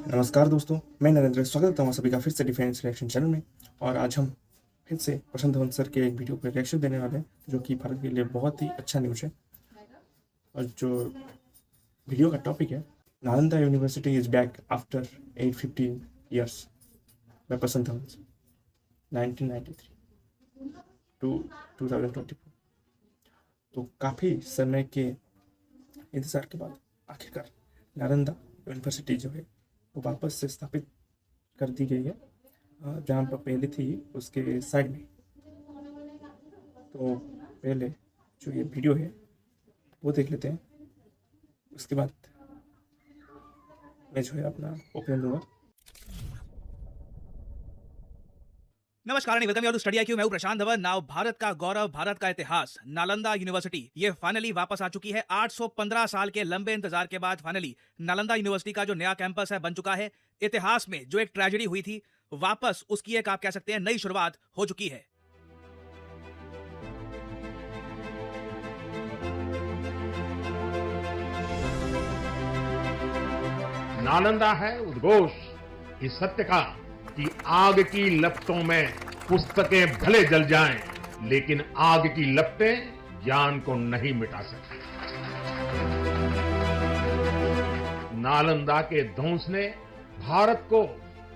नमस्कार दोस्तों, मैं नरेंद्र स्वागत करता हूँ सभी का फिर से डिफेंस रिएक्शन चैनल में। और आज हम फिर से प्रशांत धवन सर के एक वीडियो पर रिएक्शन देने वाले हैं जो कि भारत के लिए बहुत ही अच्छा न्यूज़ है। और जो वीडियो का टॉपिक है, Nalanda university is back after 815 years by Prashant Dhawan 1993 to 2024। तो काफ़ी समय के इंतजार के बाद आखिरकार नालंदा यूनिवर्सिटी जो है वो वापस से स्थापित कर दी गई है, जहाँ पर पहले थी उसके साइड में। तो पहले जो ये वीडियो है वो देख लेते हैं, उसके बाद मैं जो है अपना ओपिनियन दूंगा। नमस्कार, welcome you to study IQ. मैं हूं प्रशांत धवन। नाउ भारत का गौरव, भारत का इतिहास, नालंदा यूनिवर्सिटी ये फाइनली वापस आ चुकी है। 815 साल के लंबे इंतजार के बाद फाइनली नालंदा यूनिवर्सिटी का जो नया कैंपस है बन चुका है। इतिहास में जो एक ट्रेजेडी हुई थी, वापस उसकी एक आप कह सकते हैं नई शुरुआत हो चुकी है। नालंदा है उद्घोष इस सत्य का कि आग की लपटों में पुस्तकें भले जल जाएं, लेकिन आग की लपटें ज्ञान को नहीं मिटा सकती। नालंदा के ध्वंस ने भारत को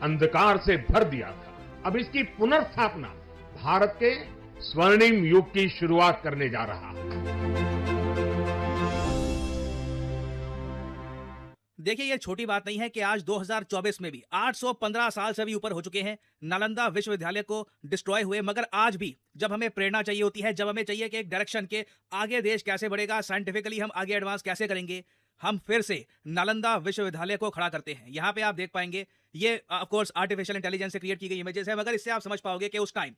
अंधकार से भर दिया था। अब इसकी पुनर्स्थापना भारत के स्वर्णिम युग की शुरुआत करने जा रहा है। देखिए, ये छोटी बात नहीं है कि आज 2024 में भी 815 साल से भी ऊपर हो चुके हैं नालंदा विश्वविद्यालय को डिस्ट्रॉय हुए, मगर आज भी जब हमें प्रेरणा चाहिए होती है, जब हमें चाहिए कि एक डायरेक्शन के आगे देश कैसे बढ़ेगा, साइंटिफिकली हम आगे एडवांस कैसे करेंगे, हम फिर से नालंदा विश्वविद्यालय को खड़ा करते हैं। यहाँ पे आप देख पाएंगे ये ऑफ कोर्स आर्टिफिशियल इंटेलिजेंस से क्रिएट की गई इमेजेस है, मगर इससे आप समझ पाओगे कि उस टाइम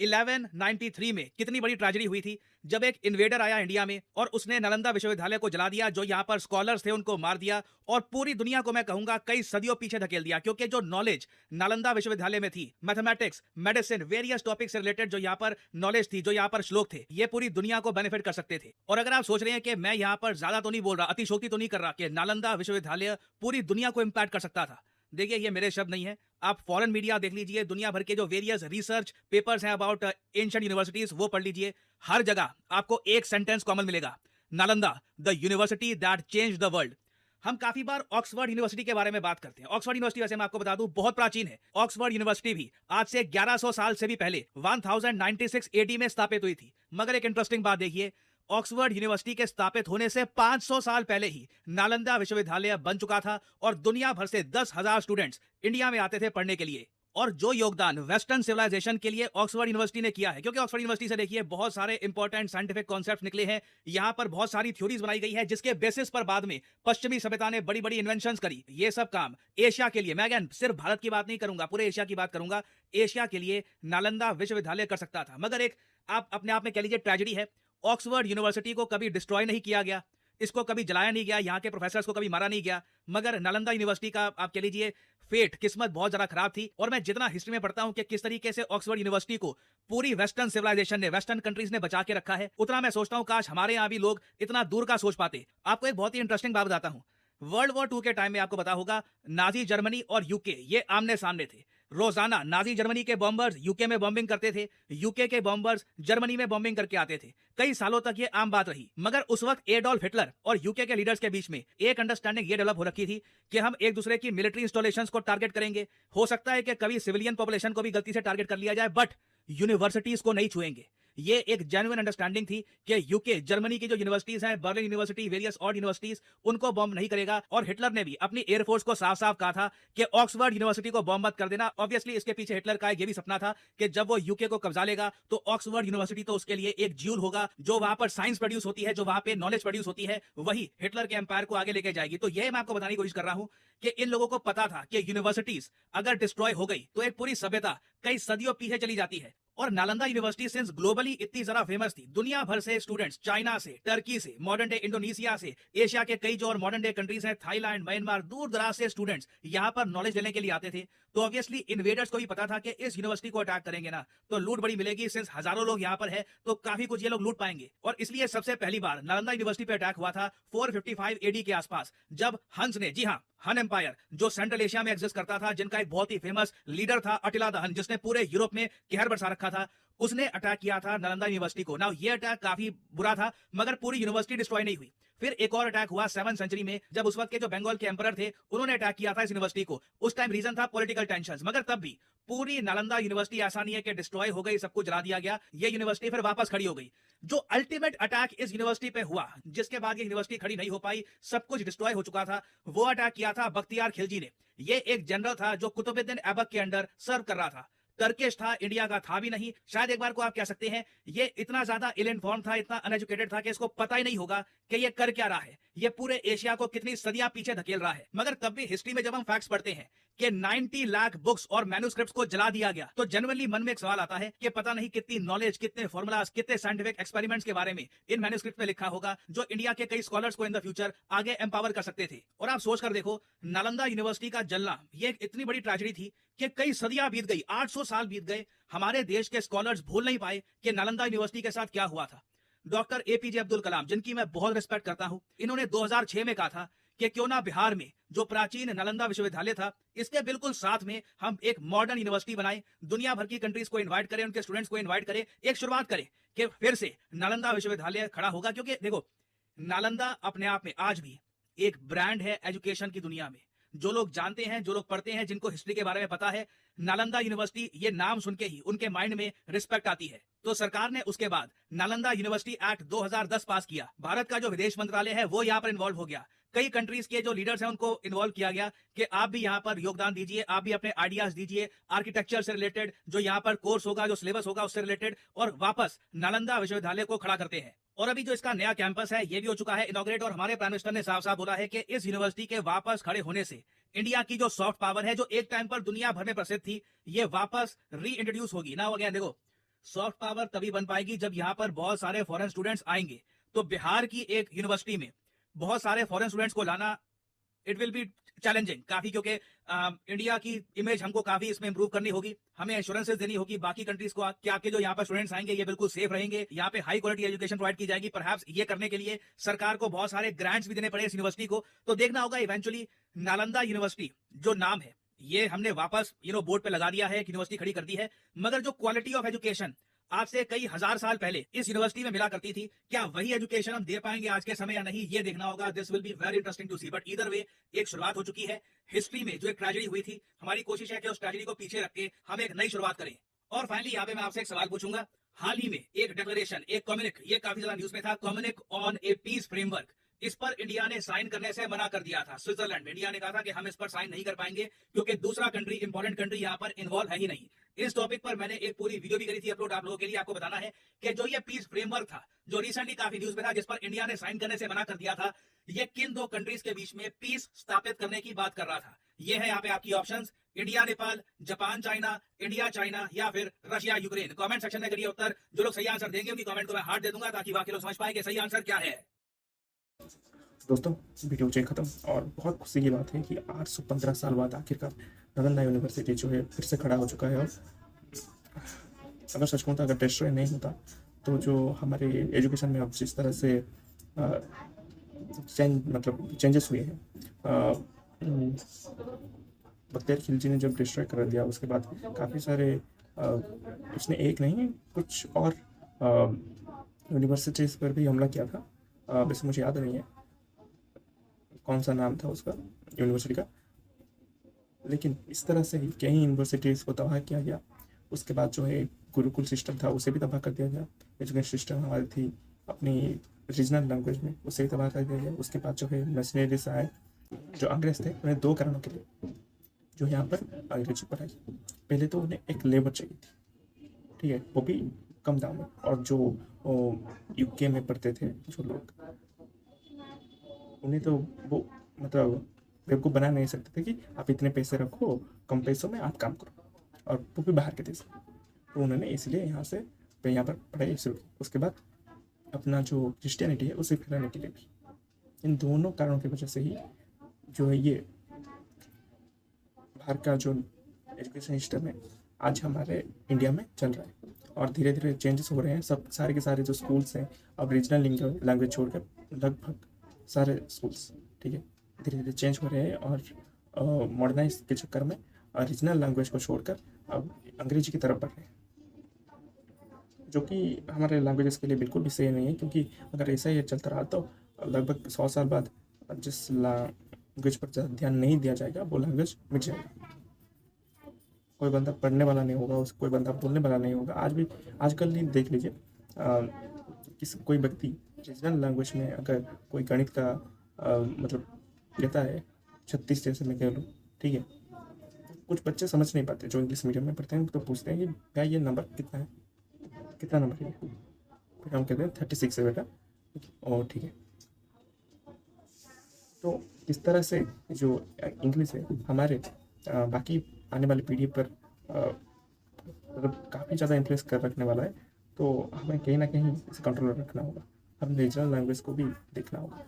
1193 में कितनी बड़ी ट्रेजेडी हुई थी जब एक इन्वेडर आया इंडिया में और उसने नालंदा विश्वविद्यालय को जला दिया। जो यहाँ पर स्कॉलर्स थे उनको मार दिया और पूरी दुनिया को मैं कहूंगा कई सदियों पीछे धकेल दिया, क्योंकि जो नॉलेज नालंदा विश्वविद्यालय में थी, मैथमेटिक्स, मेडिसिन, वेरियस टॉपिक से रिलेटेड जो यहाँ पर नॉलेज थी, जो यहाँ पर श्लोक थे, ये पूरी दुनिया को बेनिफिट कर सकते थे। और अगर आप सोच रहे हैं कि मैं यहाँ पर ज्यादा तो नहीं बोल रहा, अतिशोक्ति तो नहीं कर रहा कि नालंदा विश्वविद्यालय पूरी दुनिया को इंपैक्ट कर सकता था, देखिए ये मेरे शब्द नहीं है। आप फॉरेन मीडिया देख लीजिए, दुनिया भर के जो वेरियस रिसर्च पेपर्स हैं अबाउट एंशिएंट यूनिवर्सिटीज वो पढ़ लीजिए। हर जगह आपको एक सेंटेंस कॉमन मिलेगा, Nalanda the university that changed the world. हम काफी बार ऑक्सफोर्ड यूनिवर्सिटी के बारे में बात करते हैं। ऑक्सफोर्ड यूनिवर्सिटी वैसे मैं आपको बता दूं बहुत प्राचीन है। ऑक्सफोर्ड यूनिवर्सिटी भी आज से 1100 साल से भी पहले 1096 एडी में स्थापित हुई थी। मगर एक इंटरेस्टिंग बात देखिए, ऑक्सफोर्ड यूनिवर्सिटी के स्थापित होने से 500 साल पहले ही नालंदा विश्वविद्यालय बन चुका था और दुनिया भर से 10,000 स्टूडेंट्स इंडिया में आते थे पढ़ने के लिए। और जो योगदान वेस्टर्न सिविलाइजेशन के लिए ऑक्सफोर्ड यूनिवर्सिटी ने किया है, क्योंकि ऑक्सफोर्ड यूनिवर्सिटी से देखिए बहुत सारे इंपॉर्टेंट साइंटिफिक कॉन्सेप्ट निकले हैं, यहाँ पर बहुत सारी थ्योरीज बनाई गई है जिसके बेसिस पर बाद में पश्चिमी सभ्यता ने बड़ी बड़ी इन्वेंशंस करी। ये सब काम एशिया के लिए, मैं अगेन सिर्फ भारत की बात नहीं करूंगा, पूरे एशिया की बात करूंगा, एशिया के लिए नालंदा विश्वविद्यालय कर सकता था। मगर एक आप अपने आप में कह लीजिए ट्रेजेडी है, ऑक्सफोर्ड यूनिवर्सिटी को कभी डिस्ट्रॉय नहीं किया गया, इसको कभी जलाया नहीं गया, यहाँ के प्रोफेसर्स को कभी मारा नहीं गया, मगर नालंदा यूनिवर्सिटी का आप कह लीजिए फेट, किस्मत बहुत ज्यादा खराब थी। और मैं जितना हिस्ट्री में पढ़ता हूं कि किस तरीके से ऑक्सफोर्ड यूनिवर्सिटी को पूरी वेस्टर्न सिविलाइजेशन ने, वेस्टर्न कंट्रीज ने बचा के रखा है, उतना मैं सोचता हूं काश हमारे यहाँ भी लोग इतना दूर का सोच पाते। आपको एक बहुत ही इंटरेस्टिंग बात बताता हूं। वर्ल्ड वॉर 2 के टाइम में आपको पता होगा नाजी जर्मनी और यूके ये आमने सामने थे। रोजाना नाजी जर्मनी के बॉम्बर्स यूके में बॉम्बिंग करते थे, यूके के बॉम्बर्स जर्मनी में बॉम्बिंग करके आते थे। कई सालों तक ये आम बात रही, मगर उस वक्त एडोल्फ हिटलर और यूके के लीडर्स के बीच में एक अंडरस्टैंडिंग ये डेवलप हो रखी थी कि हम एक दूसरे की मिलिट्री इंस्टॉलेशंस को टारगेट करेंगे। हो सकता है कि कभी सिविलियन पॉपुलेशन को भी गलती से टारगेट कर लिया जाए, बट यूनिवर्सिटीज को नहीं छुएंगे। ये एक जेन्युइन अंडरस्टैंडिंग थी कि यूके, जर्मनी की जो यूनिवर्सिटीज हैं, बर्लिन यूनिवर्सिटी, वेरियस और यूनिवर्सिटीज, उनको बॉम्ब नहीं करेगा। और हिटलर ने भी अपनी एयरफोर्स को साफ साफ कहा था कि ऑक्सफोर्ड यूनिवर्सिटी को बॉम्ब मत कर देना। ऑब्वियसली इसके पीछे हिटलर का ये भी सपना था कि जब वो यूके को कब्जा लेगा तो ऑक्सफोर्ड यूनिवर्सिटी तो उसके लिए एक ज्यूल होगा, जो वहां पर साइंस प्रोड्यूस होती है, जो वहां पे नॉलेज प्रोड्यूस होती है, वही हिटलर के एम्पायर को आगे लेके जाएगी। तो यह मैं आपको बताने की कोशिश कर रहा हूं कि इन लोगों को पता था कि यूनिवर्सिटीज अगर डिस्ट्रॉय हो गई तो एक पूरी सभ्यता कई सदियों पीछे चली जाती है। और नालंदा यूनिवर्सिटी सिंस ग्लोबली इतनी ज्यादा फेमस थी, दुनिया भर से स्टूडेंट्स, चाइना से, टर्की से, मॉडर्न डे इंडोनेशिया से, एशिया के कई जो और मॉडर्न डे कंट्रीज हैं, थाईलैंड, म्यांमार, दूर दराज से स्टूडेंट्स यहाँ पर नॉलेज लेने के लिए आते थे। तो ऑब्वियसली इन्वेडर्स को भी पता था कि इस यूनिवर्सिटी को अटैक करेंगे ना तो लूट बड़ी मिलेगी, सिंस हजारों लोग यहाँ पर है तो काफी कुछ ये लोग लूट पाएंगे। और इसलिए सबसे पहली बार नालंदा यूनिवर्सिटी पे अटैक हुआ था 455 एडी के आसपास, जब हंस ने, जी हाँ हन एम्पायर जो सेंट्रल एशिया में एग्जिस्ट करता था, जिनका एक बहुत ही फेमस लीडर था अटिला द हन, जिसने पूरे यूरोप में कहर बरसा रखा था, उसने अटैक किया था नालंदा यूनिवर्सिटी को। नाउ ये अटैक काफी बुरा था, मगर पूरी यूनिवर्सिटी डिस्ट्रॉय नहीं हुई। फिर एक और अटैक हुआ 7th सेंचुरी में, जब उस वक्त के जो बंगाल के एम्परर थे उन्होंने अटैक किया था इस यूनिवर्सिटी को। उस टाइम रीजन था पॉलिटिकल टेंशंस, मगर तब भी पूरी नालंदा यूनिवर्सिटी ऐसा नहीं है कि डिस्ट्रॉय हो गई, सब कुछ जला दिया गया। ये यूनिवर्सिटी फिर वापस खड़ी हो गई। जो अल्टीमेट अटैक इस यूनिवर्सिटी पे हुआ, जिसके बाद ये यूनिवर्सिटी खड़ी नहीं हो पाई, सब कुछ डिस्ट्रॉय हो चुका था, वो अटैक किया था बख्तियार खिलजी ने। ये एक जनरल था जो कुतुबुद्दीन ऐबक के अंडर सर्व कर रहा था। टर्किश था, इंडिया का था भी नहीं। शायद एक बार को आप कह सकते हैं ये इतना ज्यादा इल इन्फॉर्म था, इतना अनएजुकेटेड था कि इसको पता ही नहीं होगा कि ये कर क्या रहा है, ये पूरे एशिया को कितनी सदियां पीछे धकेल रहा है। मगर तब भी हिस्ट्री में जब हम फैक्ट्स पढ़ते हैं कि 90 लाख बुक्स और मैन्युस्क्रिप्ट्स को जला दिया गया, तो जनरली मन में एक सवाल आता है कि पता नहीं कितनी नॉलेज, कितने फॉर्मुलाज, कितने साइंटिफिक एक्सपेरिमेंट्स के बारे में इन मैन्युस्क्रिप्ट में लिखा होगा, जो इंडिया के कई स्कॉलर्स को इन द फ्यूचर आगे एम्पावर कर सकते थे। और आप सोच कर देखो, नालंदा यूनिवर्सिटी का जलना ये एक इतनी बड़ी ट्रेजेडी थी कि कई सदियां बीत गई, 800 साल बीत गए, हमारे देश के स्कॉलर्स भूल नहीं पाए कि नालंदा यूनिवर्सिटी के साथ क्या हुआ था। डॉक्टर एपीजे अब्दुल कलाम, जिनकी मैं बहुत रिस्पेक्ट करता हूं, इन्होंने 2006 में कहा था कि क्यों ना बिहार में जो प्राचीन नालंदा विश्वविद्यालय था, इसके बिल्कुल साथ में हम एक मॉडर्न यूनिवर्सिटी बनाएं, दुनिया भर की कंट्रीज को इनवाइट करें, उनके स्टूडेंट्स को इनवाइट करें, एक शुरुआत करें कि फिर से नालंदा विश्वविद्यालय खड़ा होगा। क्योंकि देखो, नालंदा अपने आप में आज भी एक ब्रांड है एजुकेशन की दुनिया में। जो लोग जानते हैं, जो लोग पढ़ते हैं, जिनको हिस्ट्री के बारे में पता है, नालंदा यूनिवर्सिटी ये नाम सुन के ही उनके माइंड में रिस्पेक्ट आती है। तो सरकार ने उसके बाद नालंदा यूनिवर्सिटी एक्ट 2010 पास किया। भारत का जो विदेश मंत्रालय है वो यहाँ पर इन्वॉल्व हो गया। कई कंट्रीज के जो लीडर्स हैं उनको इन्वॉल्व किया गया कि आप भी यहाँ पर योगदान दीजिए, आप भी अपने आइडियाज दीजिए, आर्किटेक्चर से रिलेटेड जो यहाँ पर कोर्स होगा, जो सिलेबस होगा उससे रिलेटेड, और वापस नालंदा विश्वविद्यालय को खड़ा करते हैं। और अभी जो इसका नया कैंपस है ये भी हो चुका है इनॉग्रेट, और हमारे प्राइम मिनिस्टर ने साफ साफ बोला है कि इस यूनिवर्सिटी के वापस खड़े होने से इंडिया की जो सॉफ्ट पावर है, जो एक टाइम पर दुनिया भर में प्रसिद्ध थी, ये वापस री इंट्रोड्यूस होगी ना। अगेन देखो, सॉफ्ट पावर तभी बन पाएगी जब यहाँ पर बहुत सारे फॉरेन स्टूडेंट्स आएंगे। तो बिहार की एक यूनिवर्सिटी में बहुत सारे फॉरेन स्टूडेंट्स को लाना, इट विल बी चैलेंजिंग काफी, क्योंकि इंडिया की इमेज हमको काफी इसमें इंप्रूव करनी होगी। हमें एश्योरेंसेस देनी होगी बाकी कंट्रीज को कि आपके जो यहाँ पर स्टूडेंट्स आएंगे ये बिल्कुल सेफ रहेंगे, यहाँ पे हाई क्वालिटी एजुकेशन प्रोवाइड की जाएगी। परहैप्स ये करने के लिए सरकार को बहुत सारे ग्रांट्स भी देने पड़े इस यूनिवर्सिटी को। तो देखना होगा इवेंचुअली नालंदा यूनिवर्सिटी जो नाम है ये हमने वापस बोर्ड पे लगा दिया है, एक यूनिवर्सिटी खड़ी कर दी है, मगर जो क्वालिटी ऑफ एजुकेशन आज से कई हजार साल पहले इस यूनिवर्सिटी में मिला करती थी, क्या वही एजुकेशन हम दे पाएंगे आज के समय या नहीं, ये देखना होगा। This will be very interesting to see. But either way एक शुरुआत हो चुकी है। हिस्ट्री में जो एक ट्रेजेडी हुई थी, हमारी कोशिश है कि उस ट्रेजेडी को पीछे रख के हम एक नई शुरुआत करें। और फाइनली यहाँ पे मैं आपसे एक सवाल पूछूंगा। हाल ही में एक डिक्लेरेशन, एक कम्युनिक, ये काफी ज्यादा न्यूज में था, कम्युनिक ऑन ए पीस फ्रेमवर्क, इस पर इंडिया ने साइन करने से मना कर दिया था। स्विट्जरलैंड में इंडिया ने कहा था कि हम इस पर साइन नहीं कर पाएंगे क्योंकि दूसरा कंट्री, इंपॉर्टेंट कंट्री यहाँ पर इन्वॉल्व है ही नहीं। इस टॉपिक पर मैंने एक पूरी वीडियो भी करी थी अपलोड आप लोगों के लिए। आपको बताना है कि जो ये पीस फ्रेमवर्क था, जो रिसेंटली काफी न्यूज में था, जिस पर इंडिया ने साइन करने से मना कर दिया था, ये किन दो कंट्रीज के बीच में पीस स्थापित करने की बात कर रहा था। ये है यहाँ पे आपकी options, India Nepal, Japan China, India China, या फिर रशिया यूक्रेन। कमेंट सेक्शन में करिए उत्तर। जो लोग सही आंसर देंगे उनकी कमेंट को मैं हार्ट दे दूंगा ताकि बाकी लोग समझ पाए कि सही आंसर क्या है। दोस्तों, वीडियो जो खत्म, और बहुत खुशी की बात है कि 815 साल बाद आखिरकार नालंदा यूनिवर्सिटी जो है फिर से खड़ा हो चुका है। और अगर सच कहूँ तो अगर डिस्ट्रॉय नहीं होता तो जो हमारे एजुकेशन में अब जिस तरह से चेंजेस हुए हैं, बख्तियार खिलजी ने जब डिस्ट्रॉय कर दिया उसके बाद काफ़ी सारे इसने एक नहीं कुछ और यूनिवर्सिटीज़ पर भी हमला किया था। वैसे मुझे याद नहीं है कौन सा नाम था उसका यूनिवर्सिटी का, लेकिन इस तरह से ही कई यूनिवर्सिटीज़ को तबाह किया गया। उसके बाद जो है गुरुकुल सिस्टम था उसे भी तबाह कर दिया गया। एजुकेशन सिस्टम हमारी थी अपनी रीजनल लैंग्वेज में, उसे भी तबाह कर दिया गया। उसके बाद जो है मिशनरीज आए, जो अंग्रेज थे, उन्हें दो कारणों के लिए जो यहाँ पर अंग्रेजी पढ़ाई। पहले तो उन्हें एक लेबर चाहिए थी, ठीक है, वो भी कम दाम में। और जो यूके में पढ़ते थे जो लोग, उन्हें तो वो बेवकूफ़ बना नहीं सकते थे कि आप इतने पैसे रखो, कम पैसों में आप काम करो, और वो भी बाहर के देश में। तो उन्होंने इसलिए यहाँ पर पढ़ाई शुरू की। उसके बाद अपना जो क्रिश्चियनिटी है उसे फैलाने के लिए भी। इन दोनों कारणों की वजह से ही जो है ये बाहर का जो एजुकेशन सिस्टम है आज हमारे इंडिया में चल रहा है। और धीरे धीरे चेंजेस हो रहे हैं। सब सारे के सारे जो स्कूल्स हैं अब रीजनल लैंग्वेज छोड़कर लगभग सारे स्कूल्स, ठीक है, धीरे धीरे चेंज हो रहे हैं और मॉडर्नाइज के चक्कर में रीजनल लैंग्वेज को छोड़कर अब अंग्रेजी की तरफ बढ़ रहे हैं, जो कि हमारे लैंग्वेजेस के लिए बिल्कुल भी सही नहीं है, क्योंकि अगर ऐसा ही चलता रहा तो लगभग 100 साल बाद जिस लैंग्वेज पर ज़्यादा ध्यान नहीं दिया जाएगा वो लैंग्वेज मिट जाएगा। कोई बंदा पढ़ने वाला नहीं होगा, उस कोई बंदा बोलने वाला नहीं होगा। आजकल नहीं, देख लीजिए कोई व्यक्ति रीजनल लैंग्वेज में अगर कोई गणित का मतलब कहता है 36 जैसे मैं कह लूँ, ठीक है, कुछ बच्चे समझ नहीं पाते जो इंग्लिश मीडियम में पढ़ते हैं, तो पूछते हैं कि क्या ये नंबर कितना है, कितना नंबर है, फिर हम कहते हैं 36 है बेटा, और ठीक है। तो इस तरह से जो इंग्लिश है हमारे बाकी आने वाली पीढ़ी पर मतलब काफ़ी ज़्यादा इन्फ्लुएंस कर रखने वाला है, तो हमें कहीं ना कहीं इसे कंट्रोल में रखना होगा। हमें रीजनल लैंग्वेज को भी देखना होगा।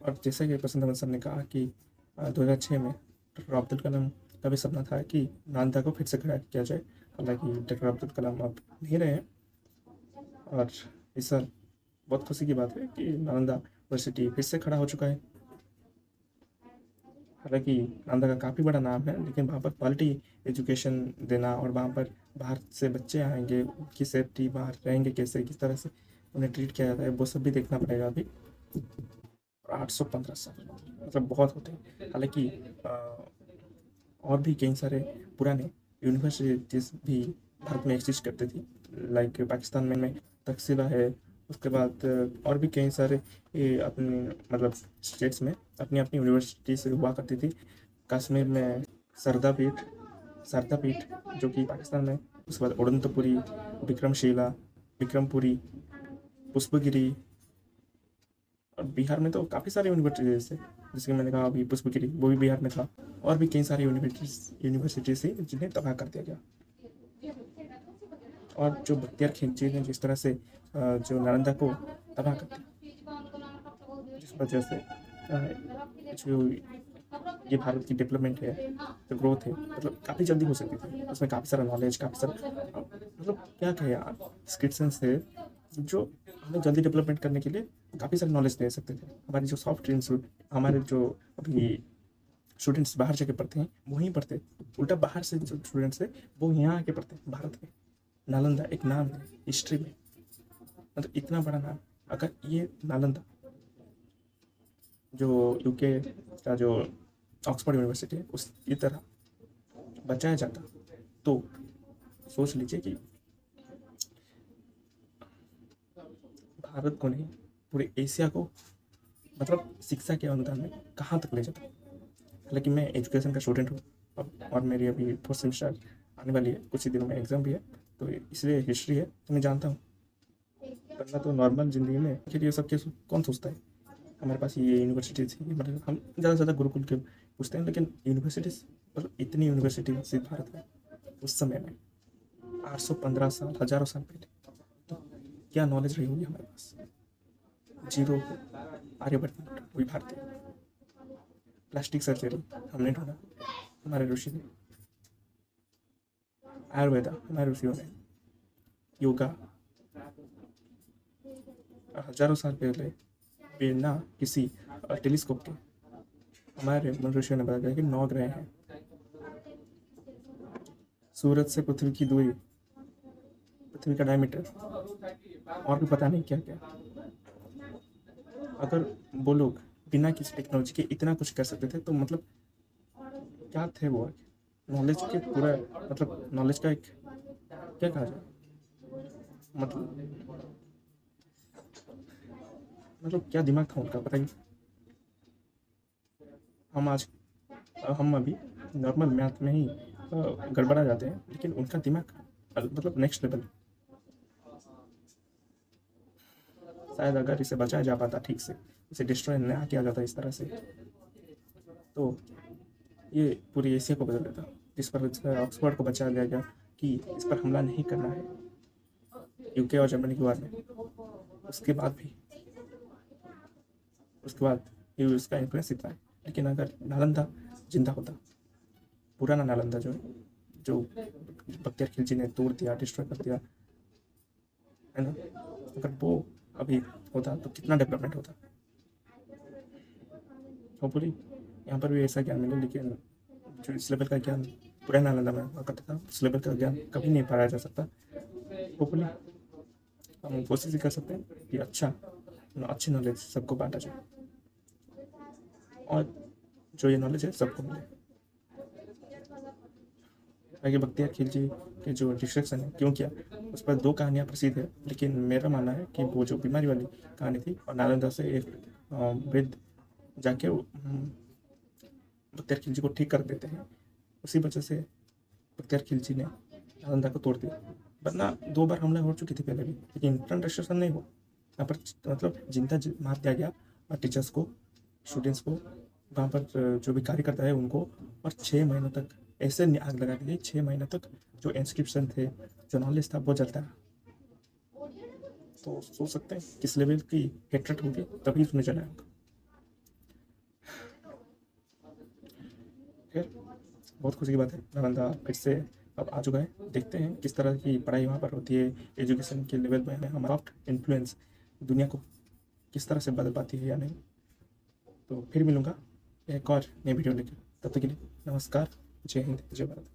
और जैसा कि प्रसन्न सर ने कहा कि 2006 में डॉक्टर अब्दुल कलाम का भी सपना था कि नालंदा को फिर से खड़ा किया जाए। हालांकि डॉक्टर अब्दुल कलाम अब नहीं रहे हैं, और इस साल बहुत खुशी की बात है कि नालंदा यूनिवर्सिटी फिर से खड़ा हो चुका है। हालांकि नालंदा का काफ़ी बड़ा नाम है, लेकिन वहाँ पर क्वालिटी एजुकेशन देना और वहाँ पर बाहर से बच्चे आएंगे, उनकी सेफ्टी, बाहर रहेंगे कैसे, किस तरह से उन्हें ट्रीट किया जाता है, वो सब भी देखना पड़ेगा अभी। 815 साल मतलब बहुत होते हैं। हालांकि और भी कई सारे पुराने यूनिवर्सिटीज़ भी भारत में एग्जिस्ट करती थी, लाइक पाकिस्तान में तक्षशिला है, उसके बाद और भी कई सारे अपने मतलब स्टेट्स में अपनी अपनी यूनिवर्सिटी से हुआ करती थी। कश्मीर में शारदा पीठ जो कि पाकिस्तान में, उसके बाद उदंतपुरी, विक्रमशिला, विक्रमपुरी, पुष्पगिरी, और बिहार में तो काफ़ी सारे यूनिवर्सिटीज़ थे, जैसे कि मैंने कहा अभी पुष्पगिरी, वो भी बिहार में था। और भी कई सारी यूनिवर्सिटीज़ थी जिन्हें तबाह कर दिया गया। और जो बख्तियार खिलजी ने जिस तरह से जो नालंदा को तबाह कर दिया, जिस वजह से जो ये भारत की डेवलपमेंट है, जो ग्रोथ है, मतलब काफ़ी जल्दी हो सकती थी। उसमें काफ़ी सारा नॉलेज, काफ़ी सारा मतलब क्या कहें यार, स्किल्स थे जो हमें जल्दी डेवलपमेंट करने के लिए काफ़ी सारे नॉलेज दे सकते थे। हमारे जो सॉफ्ट स्किल्स, हमारे जो अभी स्टूडेंट्स बाहर जाके पढ़ते हैं वहीं पढ़ते, उल्टा बाहर से जो स्टूडेंट्स है वो यहाँ आके पढ़ते हैं भारत में। नालंदा एक नाम है हिस्ट्री में, मतलब इतना बड़ा नाम। अगर ये नालंदा जो यूके का जो ऑक्सफोर्ड यूनिवर्सिटी है उसकी तरह बचाया जाता, तो सोच लीजिए कि भारत को नहीं, पूरे एशिया को मतलब शिक्षा के अनुदान में कहाँ तक ले जाता। हालांकि मैं एजुकेशन का स्टूडेंट हूँ अब, और मेरी अभी 4th सेमेस्टर आने वाली है, कुछ ही दिनों में एग्ज़ाम भी है, तो इसलिए हिस्ट्री है तो मैं जानता हूँ। वरना तो नॉर्मल ज़िंदगी में फिर ये सब केस कौन सोचता है। हमारे पास ये यूनिवर्सिटी थी, मतलब हम ज़्यादा से ज़्यादा गुरुकुल के पूछते हैं, लेकिन यूनिवर्सिटीज़ मतलब इतनी यूनिवर्सिटी थी भारत में उस समय में 815 साल, हज़ारों साल पहले, तो क्या नॉलेज रही होगी हमारे पास। जीरो आर्यभट्ट वही भारतीय। प्लास्टिक सर्जरी हमने ढूंढा, हमारे ऋषि ने। आयुर्वेदा हमारे ऋषियों ने। योगा हजारों साल पहले बिना किसी टेलीस्कोप के हमारे मनुष्यों ने बताया कि 9 ग्रह हैं। सूरज से पृथ्वी की दूरी, पृथ्वी का डायमीटर, और भी पता नहीं क्या क्या। अगर वो लोग बिना किसी टेक्नोलॉजी के इतना कुछ कर सकते थे, तो मतलब क्या थे वो नॉलेज के पूरा, मतलब नॉलेज का एक क्या कहा जाए, मतलब क्या दिमाग था उनका, बताइए। हम अभी नॉर्मल मैथ में ही गड़बड़ा जाते हैं, लेकिन उनका दिमाग मतलब नेक्स्ट लेवल। शायद अगर इसे बचाया जा पाता ठीक से, इसे डिस्ट्रॉय ना किया जाता इस तरह से, तो ये पूरी एशिया को बदल देता। जिस पर ऑक्सफोर्ड को बचाया गया कि इस पर हमला नहीं करना है यूके और जर्मनी के वार में, उसके बाद ये उसका इन्फ्लुएंस इतना है। लेकिन अगर नालंदा जिंदा होता, पुराना नालंदा जो बख्तियार खिलजी ने तोड़ दिया, डिस्ट्रॉय कर दिया, है ना, अगर वो अभी होता तो कितना डेवलपमेंट होता। होपफुली यहाँ पर भी ऐसा ज्ञान मिले, लेकिन जो इस लेवल का ज्ञान पूरा नालंदा में हुआ करता था, उस लेवल का ज्ञान कभी नहीं पाया जा सकता। होपफुली हम कोशिश ही कर सकते हैं कि अच्छी नॉलेज सबको बांटा जाए और जो ये नॉलेज है सबको मिले। आगे बख्तियार खिलजी के जो डिस्ट्रक्शन है क्यों किया, उस पर 2 कहानियाँ प्रसिद्ध है, लेकिन मेरा मानना है कि वो जो बीमारी वाली कहानी थी और नालंदा से एक वृद्ध जाके बख्तियार खिलजी को ठीक कर देते हैं, उसी वजह से बख्तियार खिलजी ने नालंदा को तोड़ दिया। वरना 2 बार हमला हो चुकी थी पहले भी, लेकिन इंटरनल डिस्ट्रक्शन नहीं हुआ। यहाँ पर मतलब जिंदा मार दिया गया और टीचर्स को, स्टूडेंट्स को, वहाँ पर जो भी कार्य करता है उनको, और 6 महीनों तक ऐसे आग लगा दी गई। 6 महीनों तक जो इंस्क्रिप्शन थे, जो नॉलेज था, वो जलता है। तो सोच सकते हैं किस लेवल की हेट्रेट होगी, तभी उसमें जला होगा। खैर, बहुत खुशी की बात है, नालंदा फिर से अब आ चुका है। देखते हैं किस तरह की पढ़ाई वहाँ पर होती है, एजुकेशन के लेवल में हमारा सॉफ्ट इन्फ्लुएंस दुनिया को किस तरह से बदल पाती है या नहीं। तो फिर मिलूंगा एक और नई वीडियो लेकर, तब तक के लिए नमस्कार, जय हिंद, जय भारत।